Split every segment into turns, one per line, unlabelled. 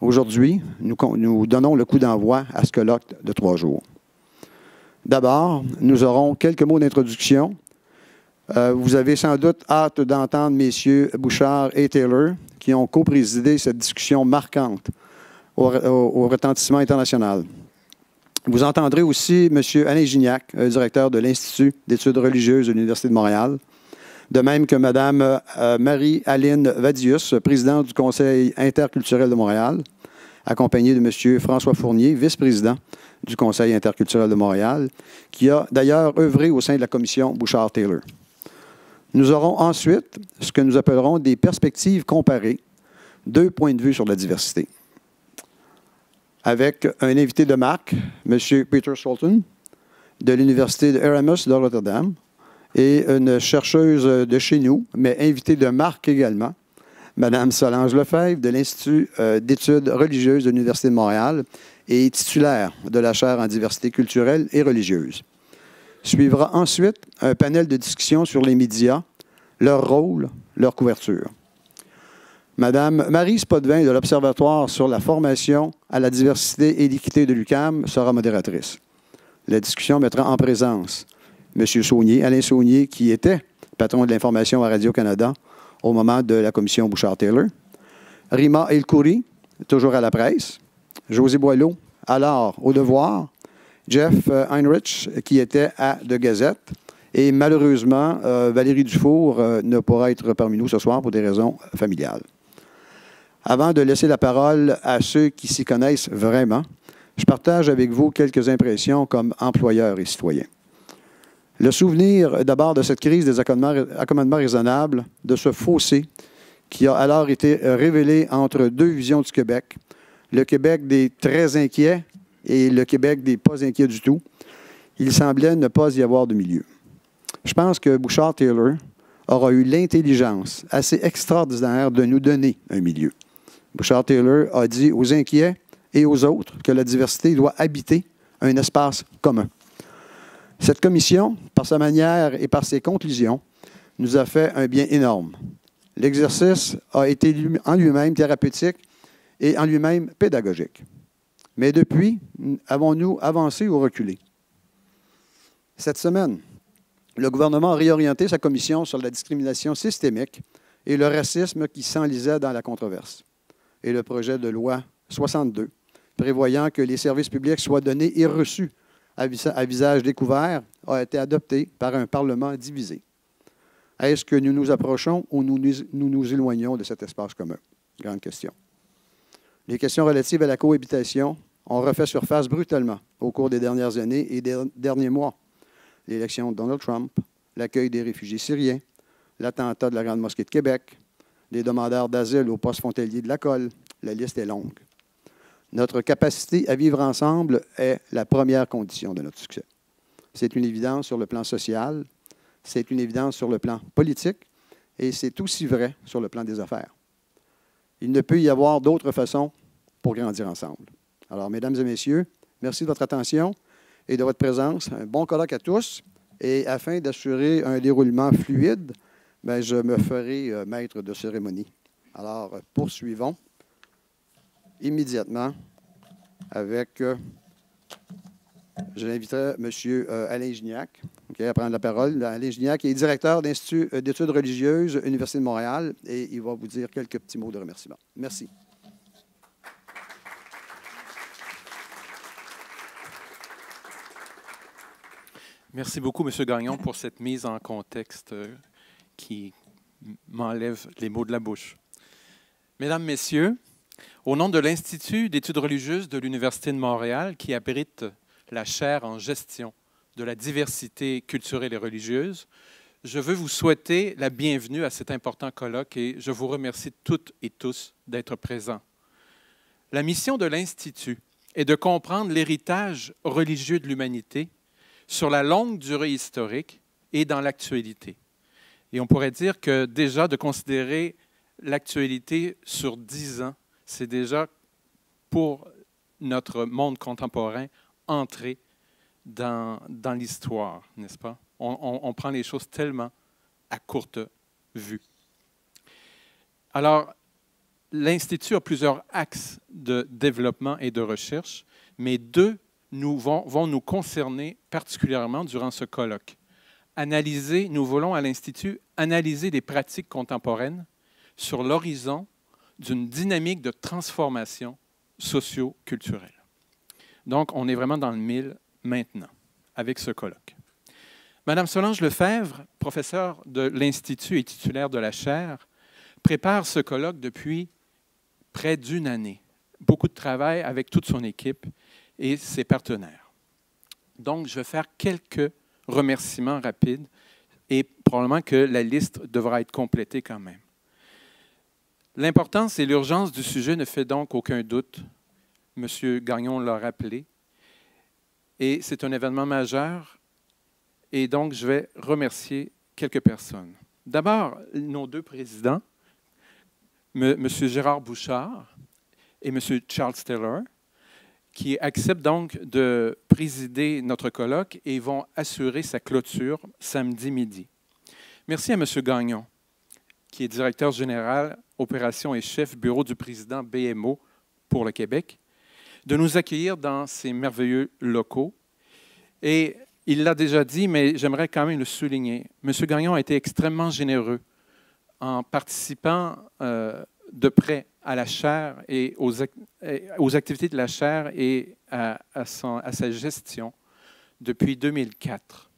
Aujourd'hui, nous donnons le coup d'envoi à ce colloque de 3 jours. D'abord, nous aurons quelques mots d'introduction. Vous avez sans doute hâte d'entendre messieurs Bouchard et Taylor qui ont co-présidé cette discussion marquante au retentissement international. Vous entendrez aussi M. Alain Gignac, directeur de l'Institut d'études religieuses de l'Université de Montréal, de même que Mme Marie-Aline Vadius, présidente du Conseil interculturel de Montréal, accompagnée de M. François Fournier, vice-président du Conseil interculturel de Montréal, qui a d'ailleurs œuvré au sein de la commission Bouchard-Taylor. Nous aurons ensuite ce que nous appellerons des perspectives comparées, 2 points de vue sur la diversité, avec un invité de marque, M. Peter Scholten, de l'Université de Erasmus de Rotterdam, et une chercheuse de chez nous, mais invitée de marque également, Mme Solange Lefebvre, de l'Institut d'études religieuses de l'Université de Montréal et titulaire de la chaire en diversité culturelle et religieuse. Suivra ensuite un panel de discussion sur les médias, leur rôle, leur couverture. Mme Marie Spodvin de l'Observatoire sur la formation à la diversité et l'équité de l'UQAM sera modératrice. La discussion mettra en présence M. Saunier, Alain Saunier, qui était patron de l'information à Radio-Canada au moment de la commission Bouchard-Taylor, Rima El-Khoury, toujours à la presse, José Boileau, alors au Devoir, Jeff Heinrich, qui était à The Gazette, et malheureusement, Valérie Dufour ne pourra être parmi nous ce soir pour des raisons familiales. Avant de laisser la parole à ceux qui s'y connaissent vraiment, je partage avec vous quelques impressions comme employeur et citoyen. Le souvenir d'abord de cette crise des accommodements raisonnables, de ce fossé qui a alors été révélé entre 2 visions du Québec, le Québec des très inquiets et le Québec des pas inquiets du tout, il semblait ne pas y avoir de milieu. Je pense que Bouchard-Taylor aura eu l'intelligence assez extraordinaire de nous donner un milieu. Bouchard-Taylor a dit aux inquiets et aux autres que la diversité doit habiter un espace commun. Cette commission, par sa manière et par ses conclusions, nous a fait un bien énorme. L'exercice a été en lui-même thérapeutique et en lui-même pédagogique. Mais depuis, avons-nous avancé ou reculé? Cette semaine, le gouvernement a réorienté sa commission sur la discrimination systémique et le racisme qui s'enlisait dans la controverse. Et le projet de loi 62, prévoyant que les services publics soient donnés et reçus à visage découvert, a été adopté par un Parlement divisé. Est-ce que nous nous approchons ou nous nous éloignons de cet espace commun? Grande question. Les questions relatives à la cohabitation ont refait surface brutalement au cours des dernières années et des derniers mois. L'élection de Donald Trump, l'accueil des réfugiés syriens, l'attentat de la Grande Mosquée de Québec, les demandeurs d'asile au poste frontalier de la Colle, la liste est longue. Notre capacité à vivre ensemble est la première condition de notre succès. C'est une évidence sur le plan social, c'est une évidence sur le plan politique et c'est aussi vrai sur le plan des affaires. Il ne peut y avoir d'autre façon pour grandir ensemble. Alors, mesdames et messieurs, merci de votre attention et de votre présence. Un bon colloque à tous. Et afin d'assurer un déroulement fluide, je me ferai maître de cérémonie. Alors, poursuivons immédiatement avec, je l'inviterai M. Alain Gignac à prendre la parole. Alain Gignac est directeur de l'Institut d'études religieuses, Université de Montréal, et il va vous dire quelques petits mots de remerciement. Merci.
Merci beaucoup, M. Gagnon, pour cette mise en contexte qui m'enlève les mots de la bouche. Mesdames, Messieurs, au nom de l'Institut d'études religieuses de l'Université de Montréal, qui abrite la chaire en gestion de la diversité culturelle et religieuse, je veux vous souhaiter la bienvenue à cet important colloque et je vous remercie toutes et tous d'être présents. La mission de l'Institut est de comprendre l'héritage religieux de l'humanité sur la longue durée historique et dans l'actualité. Et on pourrait dire que déjà de considérer l'actualité sur 10 ans, c'est déjà pour notre monde contemporain entrer dans l'histoire, n'est-ce pas? On prend les choses tellement à courte vue. Alors, l'Institut a plusieurs axes de développement et de recherche, mais deux vont nous concerner particulièrement durant ce colloque. Nous voulons à l'Institut analyser des pratiques contemporaines sur l'horizon d'une dynamique de transformation socio-culturelle. Donc, on est vraiment dans le mille maintenant avec ce colloque. Madame Solange Lefebvre, professeure de l'Institut et titulaire de la chaire, prépare ce colloque depuis près d'une année. Beaucoup de travail avec toute son équipe et ses partenaires. Donc, je vais faire quelques remerciements rapides et probablement que la liste devra être complétée quand même. L'importance et l'urgence du sujet ne fait donc aucun doute. M. Gagnon l'a rappelé. Et c'est un événement majeur. Et donc, je vais remercier quelques personnes. D'abord, nos deux présidents, M. Gérard Bouchard et M. Charles Taylor, qui acceptent donc de présider notre colloque et vont assurer sa clôture samedi midi. Merci à M. Gagnon, qui est directeur général, opérations et chef bureau du président BMO pour le Québec, de nous accueillir dans ces merveilleux locaux. Et il l'a déjà dit, mais j'aimerais quand même le souligner. M. Gagnon a été extrêmement généreux en participant de près à la chaire et aux activités de la chaire et à sa gestion depuis 2004.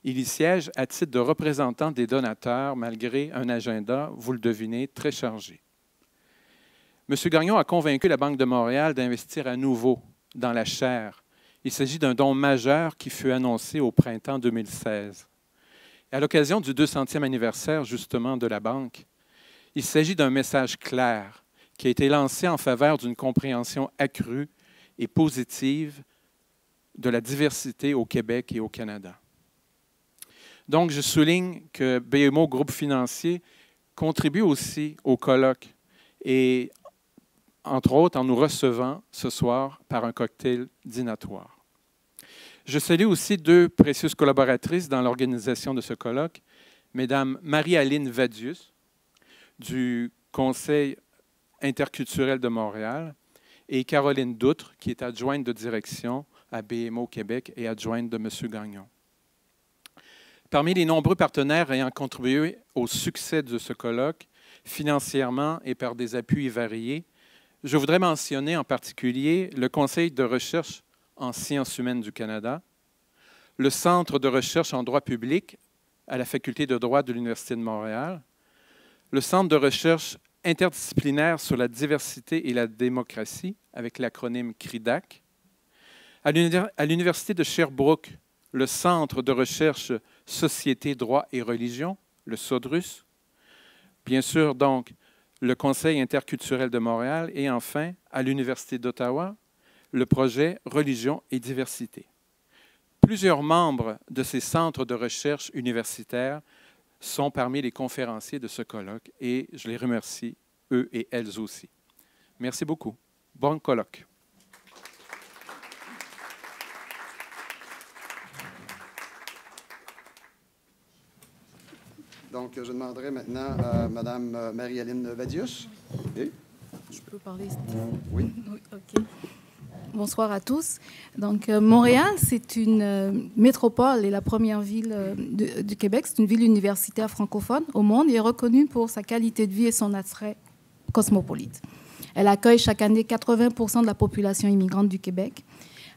Il y siège à titre de représentant des donateurs, malgré un agenda, vous le devinez, très chargé. M. Gagnon a convaincu la Banque de Montréal d'investir à nouveau dans la chaire. Il s'agit d'un don majeur qui fut annoncé au printemps 2016. Et à l'occasion du 200e anniversaire, justement, de la Banque, il s'agit d'un message clair qui a été lancé en faveur d'une compréhension accrue et positive de la diversité au Québec et au Canada. Donc, je souligne que BMO Groupe Financier contribue aussi au colloque et, entre autres, en nous recevant ce soir par un cocktail dînatoire. Je salue aussi deux précieuses collaboratrices dans l'organisation de ce colloque, Mesdames Marie-Aline Vadius, du Conseil interculturel de Montréal, et Caroline Doutre, qui est adjointe de direction à BMO Québec et adjointe de M. Gagnon. Parmi les nombreux partenaires ayant contribué au succès de ce colloque, financièrement et par des appuis variés, je voudrais mentionner en particulier le Conseil de recherche en sciences humaines du Canada, le Centre de recherche en droit public à la Faculté de droit de l'Université de Montréal, le Centre de recherche interdisciplinaire sur la diversité et la démocratie, avec l'acronyme CRIDAC, à l'Université de Sherbrooke, le Centre de recherche Société, droit et religion, le SODRUS, bien sûr donc le Conseil interculturel de Montréal et enfin à l'Université d'Ottawa, le projet Religion et diversité. Plusieurs membres de ces centres de recherche universitaires sont parmi les conférenciers de ce colloque et je les remercie, eux et elles aussi. Merci beaucoup. Bon colloque.
Donc, je demanderai maintenant à Mme Marie-Aline Vadius. Okay.
Je peux parler?
Oui.
Oui, OK. Bonsoir à tous. Donc, Montréal, c'est une métropole et la première ville du Québec. C'est une ville universitaire francophone au monde et est reconnue pour sa qualité de vie et son attrait cosmopolite. Elle accueille chaque année 80% de la population immigrante du Québec.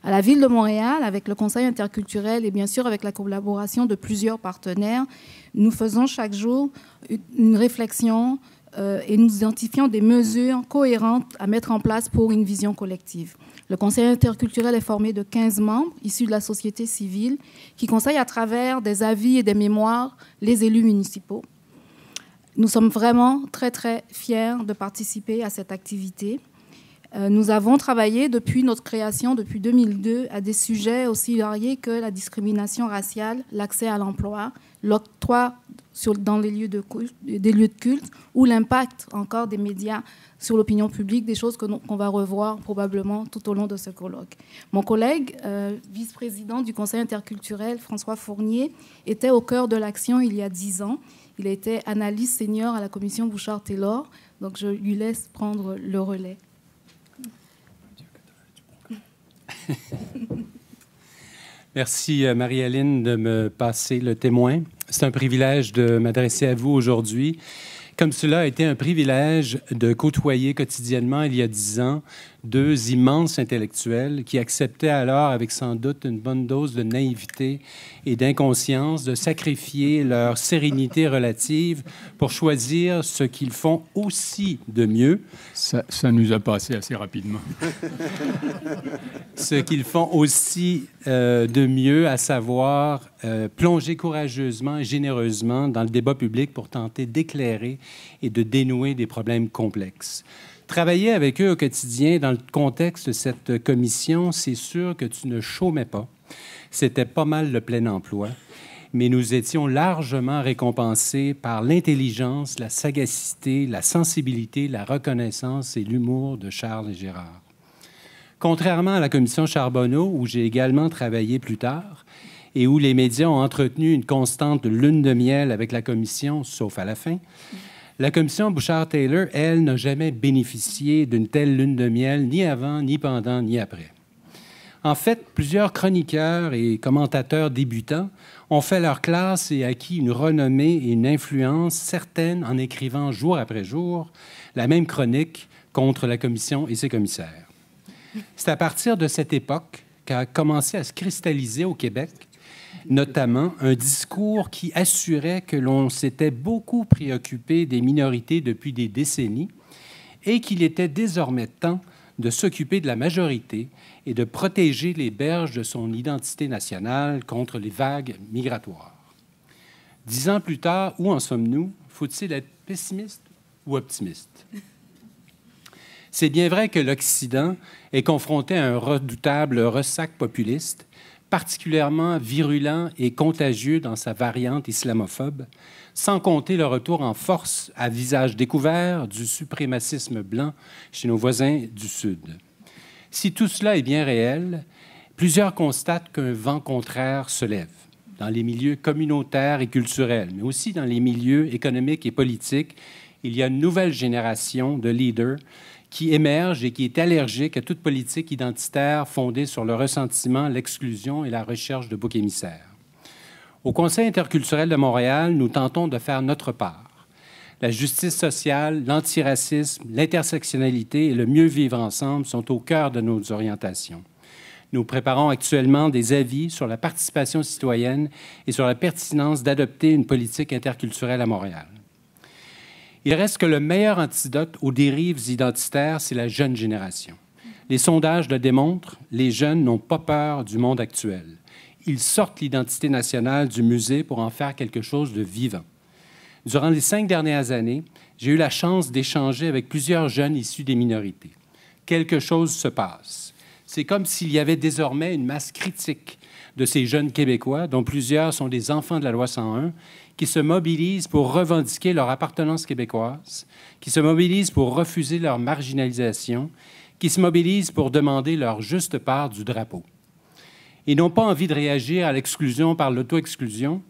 À la Ville de Montréal, avec le Conseil interculturel et bien sûr avec la collaboration de plusieurs partenaires, nous faisons chaque jour une réflexion et nous identifions des mesures cohérentes à mettre en place pour une vision collective. Le Conseil interculturel est formé de 15 membres issus de la société civile qui conseillent à travers des avis et des mémoires les élus municipaux. Nous sommes vraiment très, très fiers de participer à cette activité. Nous avons travaillé depuis notre création, depuis 2002, à des sujets aussi variés que la discrimination raciale, l'accès à l'emploi, l'octroi dans les lieux des lieux de culte ou l'impact encore des médias sur l'opinion publique, des choses qu'on va revoir probablement tout au long de ce colloque. Mon collègue, vice-président du Conseil interculturel, François Fournier, était au cœur de l'action il y a 10 ans. Il a été analyste senior à la commission Bouchard-Taylor. Donc, je lui laisse prendre le relais.
Merci, Marie-Aline, de me passer le témoin. C'est un privilège de m'adresser à vous aujourd'hui. Comme cela a été un privilège de côtoyer quotidiennement, il y a 10 ans, 2 immenses intellectuels qui acceptaient alors, avec sans doute une bonne dose de naïveté et d'inconscience, de sacrifier leur sérénité relative pour choisir ce qu'ils font aussi de mieux.
Ça nous a passé assez rapidement.
Ce qu'ils font aussi de mieux, à savoir plonger courageusement et généreusement dans le débat public pour tenter d'éclairer et de dénouer des problèmes complexes. Travailler avec eux au quotidien dans le contexte de cette commission, c'est sûr que tu ne chômais pas. C'était pas mal le plein emploi, mais nous étions largement récompensés par l'intelligence, la sagacité, la sensibilité, la reconnaissance et l'humour de Charles et Gérard. Contrairement à la commission Charbonneau, où j'ai également travaillé plus tard, et où les médias ont entretenu une constante lune de miel avec la commission, sauf à la fin, la commission Bouchard-Taylor, elle, n'a jamais bénéficié d'une telle lune de miel, ni avant, ni pendant, ni après. En fait, plusieurs chroniqueurs et commentateurs débutants ont fait leur classe et acquis une renommée et une influence certaines en écrivant jour après jour la même chronique contre la commission et ses commissaires. C'est à partir de cette époque qu'a commencé à se cristalliser au Québec notamment un discours qui assurait que l'on s'était beaucoup préoccupé des minorités depuis des décennies et qu'il était désormais temps de s'occuper de la majorité et de protéger les berges de son identité nationale contre les vagues migratoires. 10 ans plus tard, où en sommes-nous? Faut-il être pessimiste ou optimiste? C'est bien vrai que l'Occident est confronté à un redoutable ressac populiste, particulièrement virulent et contagieux dans sa variante islamophobe, sans compter le retour en force à visage découvert du suprémacisme blanc chez nos voisins du Sud. Si tout cela est bien réel, plusieurs constatent qu'un vent contraire se lève dans les milieux communautaires et culturels, mais aussi dans les milieux économiques et politiques. Il y a une nouvelle génération de leaders qui émerge et qui est allergique à toute politique identitaire fondée sur le ressentiment, l'exclusion et la recherche de boucs émissaires. Au Conseil interculturel de Montréal, nous tentons de faire notre part. La justice sociale, l'antiracisme, l'intersectionnalité et le mieux vivre ensemble sont au cœur de nos orientations. Nous préparons actuellement des avis sur la participation citoyenne et sur la pertinence d'adopter une politique interculturelle à Montréal. Il reste que le meilleur antidote aux dérives identitaires, c'est la jeune génération. Les sondages le démontrent, les jeunes n'ont pas peur du monde actuel. Ils sortent l'identité nationale du musée pour en faire quelque chose de vivant. Durant les 5 dernières années, j'ai eu la chance d'échanger avec plusieurs jeunes issus des minorités. Quelque chose se passe. C'est comme s'il y avait désormais une masse critique de ces jeunes Québécois, dont plusieurs sont des enfants de la loi 101, qui se mobilisent pour revendiquer leur appartenance québécoise, qui se mobilisent pour refuser leur marginalisation, qui se mobilisent pour demander leur juste part du drapeau. Ils n'ont pas envie de réagir à l'exclusion par l'auto-exclusion,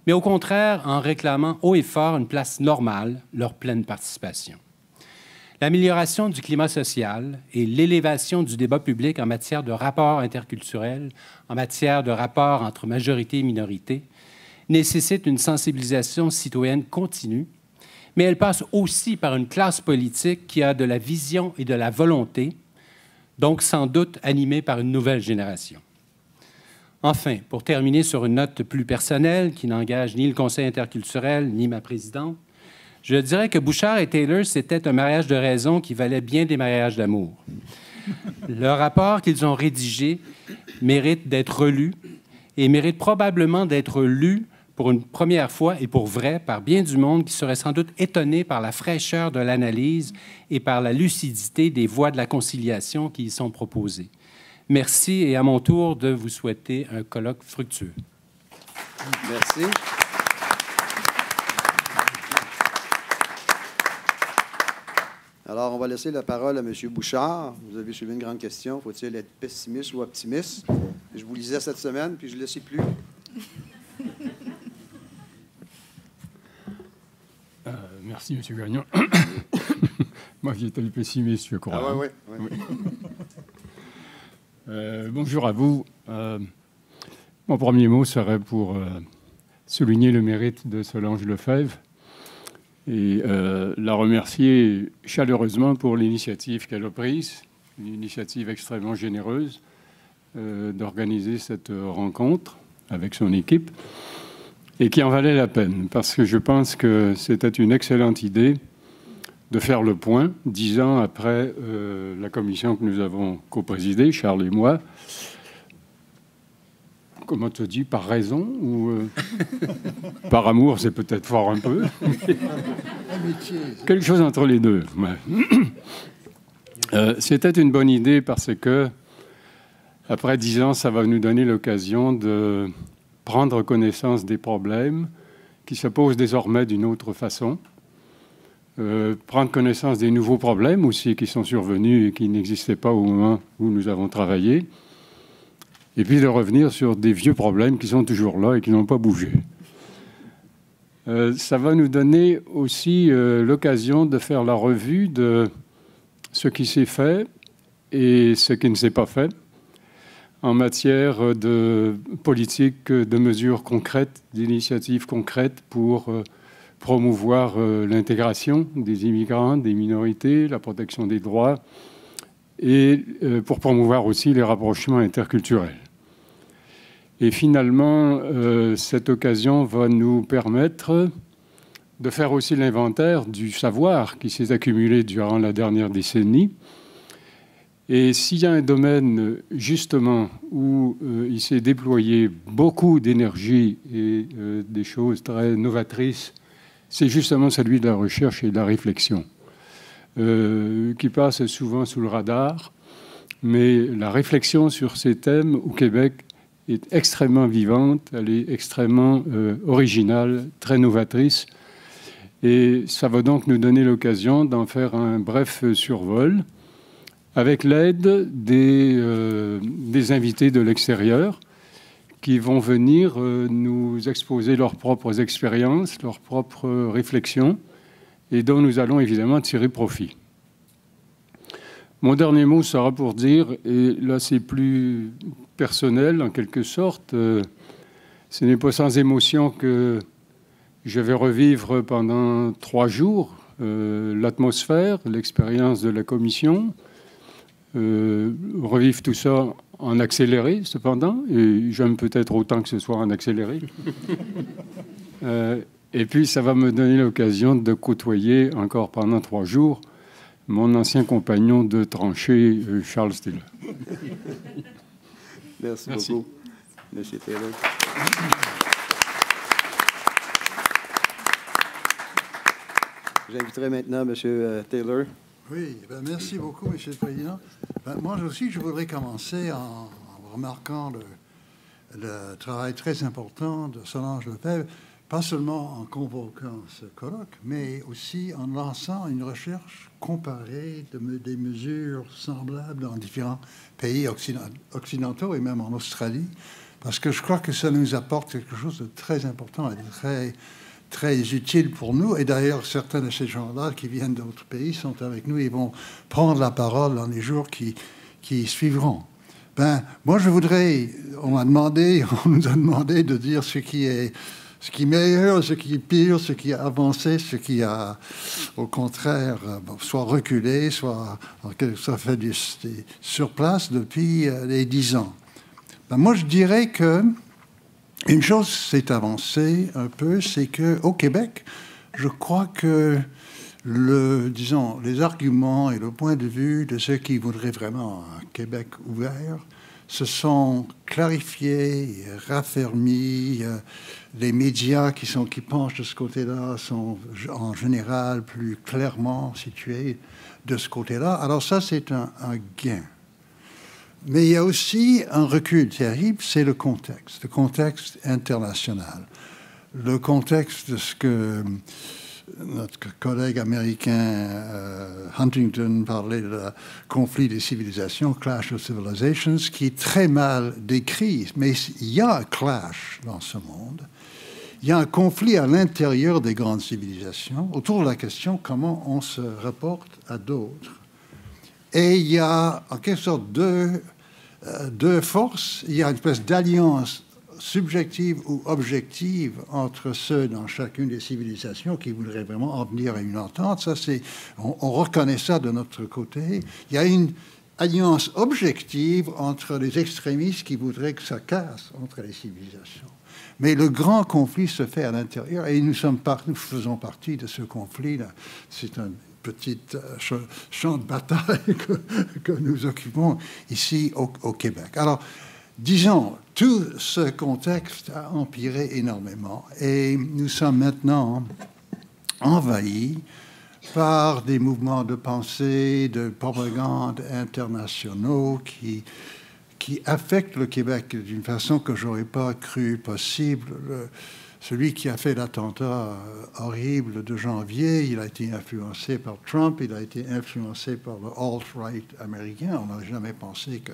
mais au contraire en réclamant haut et fort une place normale, leur pleine participation. L'amélioration du climat social et l'élévation du débat public en matière de rapports interculturels, en matière de rapports entre majorité et minorité, nécessite une sensibilisation citoyenne continue, mais elle passe aussi par une classe politique qui a de la vision et de la volonté, donc sans doute animée par une nouvelle génération. Enfin, pour terminer sur une note plus personnelle qui n'engage ni le Conseil interculturel ni ma présidente, je dirais que Bouchard et Taylor, c'était un mariage de raison qui valait bien des mariages d'amour. Le rapport qu'ils ont rédigé mérite d'être relu et mérite probablement d'être lu pour une première fois et pour vrai par bien du monde qui serait sans doute étonné par la fraîcheur de l'analyse et par la lucidité des voies de la conciliation qui y sont proposées. Merci et à mon tour de vous souhaiter un colloque fructueux.
Merci. Alors, on va laisser la parole à M. Bouchard. Vous avez soulevé une grande question. Faut-il être pessimiste ou optimiste? Je vous lisais cette semaine, puis je ne le sais plus.
Merci, M. Gagnon. Moi, j'étais le pessimiste, je crois.
Ah, oui, oui.
Bonjour à vous. Mon premier mot serait pour souligner le mérite de Solange Lefebvre et la remercier chaleureusement pour l'initiative qu'elle a prise, une initiative extrêmement généreuse d'organiser cette rencontre avec son équipe et qui en valait la peine parce que je pense que c'était une excellente idée de faire le point 10 ans après la commission que nous avons co-présidée, Charles et moi. Comment te dis, par raison ou par amour, c'est peut-être fort un peu. Quelque chose entre les deux. Ouais. C'était une bonne idée parce que, après 10 ans, ça va nous donner l'occasion de prendre connaissance des problèmes qui se posent désormais d'une autre façon. Prendre connaissance des nouveaux problèmes aussi qui sont survenus et qui n'existaient pas au moment où nous avons travaillé. Et puis de revenir sur des vieux problèmes qui sont toujours là et qui n'ont pas bougé. Ça va nous donner aussi l'occasion de faire la revue de ce qui s'est fait et ce qui ne s'est pas fait en matière de politique, de mesures concrètes, d'initiatives concrètes pour promouvoir l'intégration des immigrants, des minorités, la protection des droits et pour promouvoir aussi les rapprochements interculturels. Et finalement, cette occasion va nous permettre de faire aussi l'inventaire du savoir qui s'est accumulé durant la dernière décennie. Et s'il y a un domaine, justement, où il s'est déployé beaucoup d'énergie et des choses très novatrices, c'est justement celui de la recherche et de la réflexion, qui passe souvent sous le radar. Mais la réflexion sur ces thèmes au Québec est extrêmement vivante, elle est extrêmement originale, très novatrice. Et ça va donc nous donner l'occasion d'en faire un bref survol avec l'aide des invités de l'extérieur qui vont venir nous exposer leurs propres expériences, leurs propres réflexions et dont nous allons évidemment tirer profit. Mon dernier mot sera pour dire, et là c'est plus personnel en quelque sorte, ce n'est pas sans émotion que je vais revivre pendant 3 jours l'atmosphère, l'expérience de la commission, revivre tout ça en accéléré cependant, et j'aime peut-être autant que ce soit en accéléré. Et puis ça va me donner l'occasion de côtoyer encore pendant 3 jours mon ancien compagnon de tranchée, Charles Stiller.
Merci beaucoup, M. Taylor. J'inviterai maintenant M. Taylor.
Oui, merci beaucoup, M. le Président. Moi aussi, je voudrais commencer en remarquant le travail très important de Solange Lefebvre, pas seulement en convoquant ce colloque, mais aussi en lançant une recherche comparée des mesures semblables dans différents pays occidentaux et même en Australie, parce que je crois que ça nous apporte quelque chose de très important et de très utile pour nous. Et d'ailleurs, certains de ces gens-là qui viennent d'autres pays sont avec nous et vont prendre la parole dans les jours qui suivront. Moi, je voudrais... on nous a demandé de dire ce qui est meilleur, ce qui est pire, ce qui a avancé, ce qui a, au contraire, soit reculé, soit fait sur place depuis les 10 ans. Moi, je dirais que une chose s'est avancée un peu, c'est qu'au Québec, je crois que les arguments et le point de vue de ceux qui voudraient vraiment un Québec ouvert se sont clarifiés, raffermis. Les médias qui penchent de ce côté-là sont en général plus clairement situés de ce côté-là. Alors ça, c'est un gain. Mais il y a aussi un recul terrible, c'est le contexte international. Le contexte de ce que notre collègue américain Huntington parlait de conflit des civilisations, clash of civilizations, qui est très mal décrit. Mais il y a un clash dans ce monde. il y a un conflit à l'intérieur des grandes civilisations autour de la question comment on se rapporte à d'autres. Et il y a en quelque sorte deux forces. Il y a une espèce d'alliance subjective ou objective entre ceux dans chacune des civilisations qui voudraient vraiment en venir à une entente. Ça, on reconnaît ça de notre côté. Il y a une alliance objective entre les extrémistes qui voudraient que ça casse entre les civilisations. Mais le grand conflit se fait à l'intérieur et nous faisons partie de ce conflit-là. C'est un petit champ de bataille que nous occupons ici au Québec. Alors, disons, tout ce contexte a empiré énormément et nous sommes maintenant envahis par des mouvements de pensée, de propagande internationaux qui affectent le Québec d'une façon que je n'aurais pas cru possible. Celui qui a fait l'attentat horrible de janvier, il a été influencé par Trump, il a été influencé par le alt-right américain. On n'aurait jamais pensé que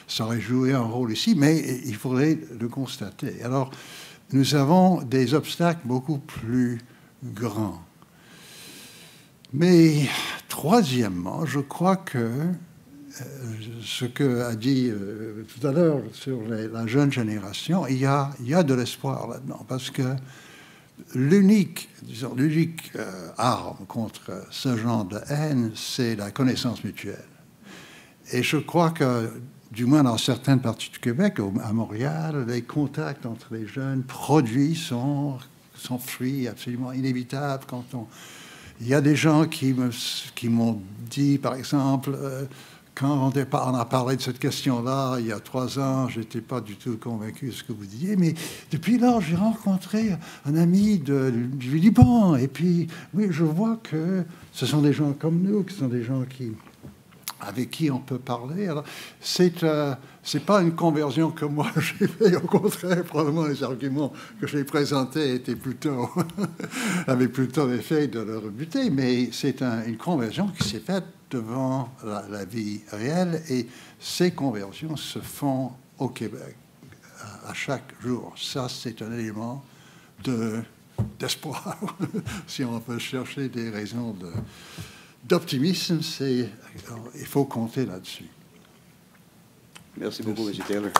ça aurait joué un rôle ici, mais il faudrait le constater. Alors, nous avons des obstacles beaucoup plus grands. Mais troisièmement, je crois que ce qu'a dit tout à l'heure sur la jeune génération, il y a de l'espoir là-dedans, parce que l'unique arme contre ce genre de haine, c'est la connaissance mutuelle. Et je crois que, du moins dans certaines parties du Québec, à Montréal, les contacts entre les jeunes produits sont fruits absolument inévitables. Il y a des gens qui m'ont dit, par exemple, quand on a parlé de cette question-là il y a 3 ans, je n'étais pas du tout convaincu de ce que vous disiez, mais depuis lors, j'ai rencontré un ami du Liban, et puis, oui, je vois que ce sont des gens comme nous, qui sont des gens avec qui on peut parler. Alors, c'est pas une conversion que moi j'ai fait, au contraire, probablement les arguments que j'ai présentés étaient avaient plutôt l'effet de le rebuter, mais c'est une conversion qui s'est faite devant la vie réelle, et ces conversions se font au Québec à chaque jour. Ça, c'est un élément d'espoir, si on peut chercher des raisons d'optimisme, il faut compter là-dessus.
Merci beaucoup, M. Taylor.